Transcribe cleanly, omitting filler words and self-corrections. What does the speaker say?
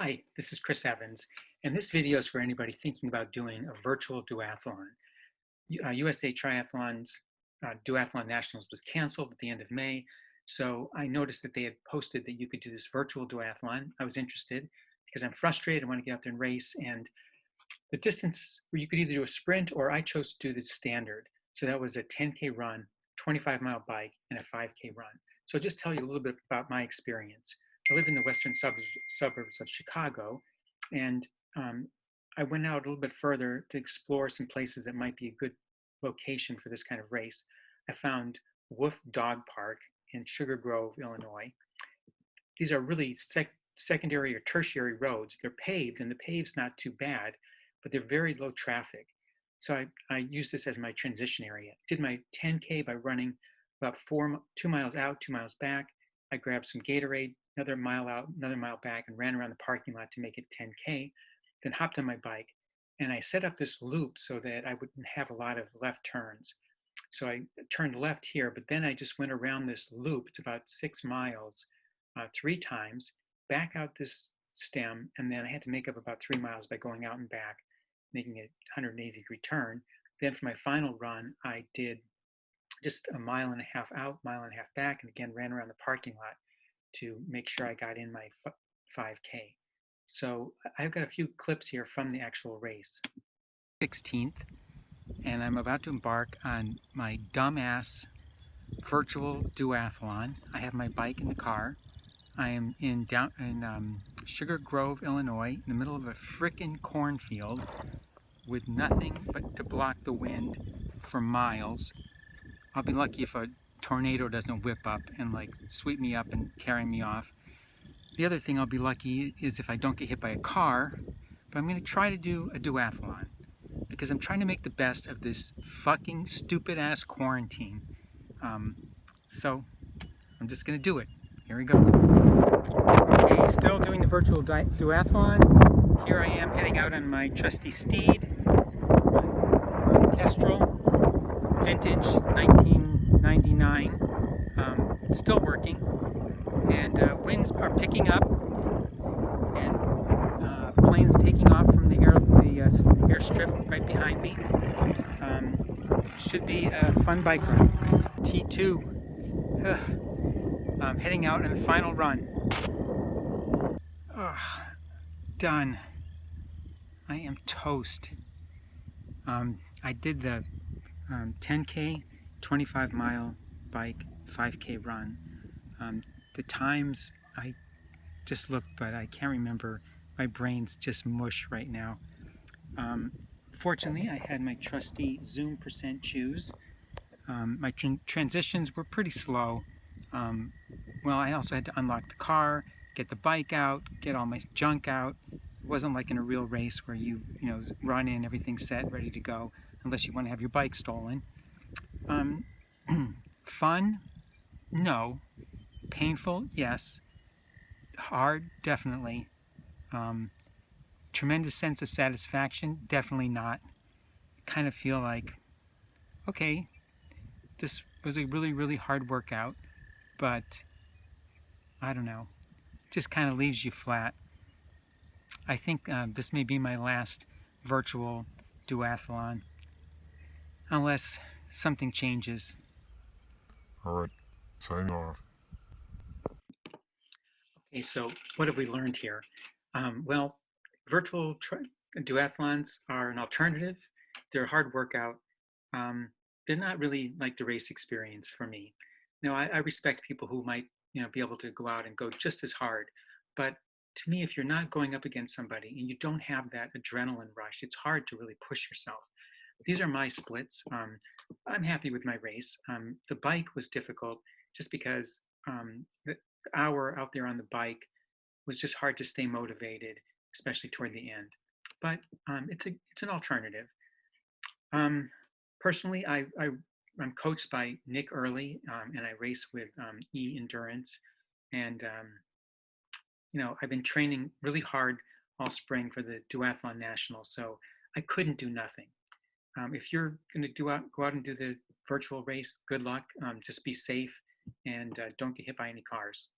Hi, this is Chris Evans, and this video is for anybody thinking about doing a virtual duathlon. USA Triathlon's Duathlon Nationals was canceled at the end of May, so I noticed that they had posted that you could do this virtual duathlon. I was interested because I'm frustrated. I want to get out there and race, and the distance where you could either do a sprint or I chose to do the standard. So that was a 10K run, 25-mile bike, and a 5K run. So I'll just tell you a little bit about my experience. I live in the western suburbs of Chicago, and I went out a little bit further to explore some places that might be a good location for this kind of race. I found Wolf Dog Park in Sugar Grove, Illinois. These are really secondary or tertiary roads. They're paved, and the pave's not too bad, but they're very low traffic. So I use this as my transition area. Did my 10K by running about 2 miles out, 2 miles back. I grabbed some Gatorade, another mile out, another mile back, and ran around the parking lot to make it 10K. Then hopped on my bike, and I set up this loop so that I wouldn't have a lot of left turns. So I turned left here, but then I just went around this loop. It's about 6 miles, 3 times, back out this stem, and then I had to make up about 3 miles by going out and back, making a 180-degree turn. Then for my final run, I did just a mile and a half out, mile and a half back, and again ran around the parking lot to make sure I got in my 5K. So I've got a few clips here from the actual race. 16th, and I'm about to embark on my dumbass virtual duathlon. I have my bike in the car. I am in Sugar Grove, Illinois, in the middle of a frickin' cornfield with nothing but to block the wind for miles. I'll be lucky if a tornado doesn't whip up and like sweep me up and carry me off. The other thing I'll be lucky is if I don't get hit by a car, but I'm going to try to do a duathlon because I'm trying to make the best of this fucking stupid ass quarantine. So I'm just going to do it. Here we go. Okay, still doing the virtual duathlon. Here I am heading out on my trusty steed, my Kestrel, vintage 1999. It's still working, and winds are picking up, and planes taking off from the airstrip right behind me. Should be a fun bike ride. T2. I'm heading out on the final run. Done. I am toast. I did the 10K, 25-mile bike, 5K run. The times I just looked, but I can't remember. My brain's just mush right now. Fortunately, I had my trusty Zoom % shoes. My transitions were pretty slow. Well, I also had to unlock the car, get the bike out, get all my junk out. It wasn't like in a real race where you run in, everything's set, ready to go, unless you want to have your bike stolen. Fun? No. Painful? Yes. Hard? Definitely. Tremendous sense of satisfaction? Definitely not. Kind of feel like, okay, this was a really, really hard workout, but I don't know. Just kind of leaves you flat. I think this may be my last virtual duathlon, unless something changes. All right, signing off. Okay, so what have we learned here? Well, virtual duathlons are an alternative. They're a hard workout. They're not really like the race experience for me. Now, I respect people who might, be able to go out and go just as hard. But to me, if you're not going up against somebody and you don't have that adrenaline rush, it's hard to really push yourself. These are my splits. I'm happy with my race. The bike was difficult just because the hour out there on the bike was just hard to stay motivated, especially toward the end. But it's an alternative. Personally, I'm coached by Nick Early, and I race with E Endurance, and I've been training really hard all spring for the Duathlon Nationals, so I couldn't do nothing. If you're going to go out and do the virtual race, good luck. Just be safe and don't get hit by any cars.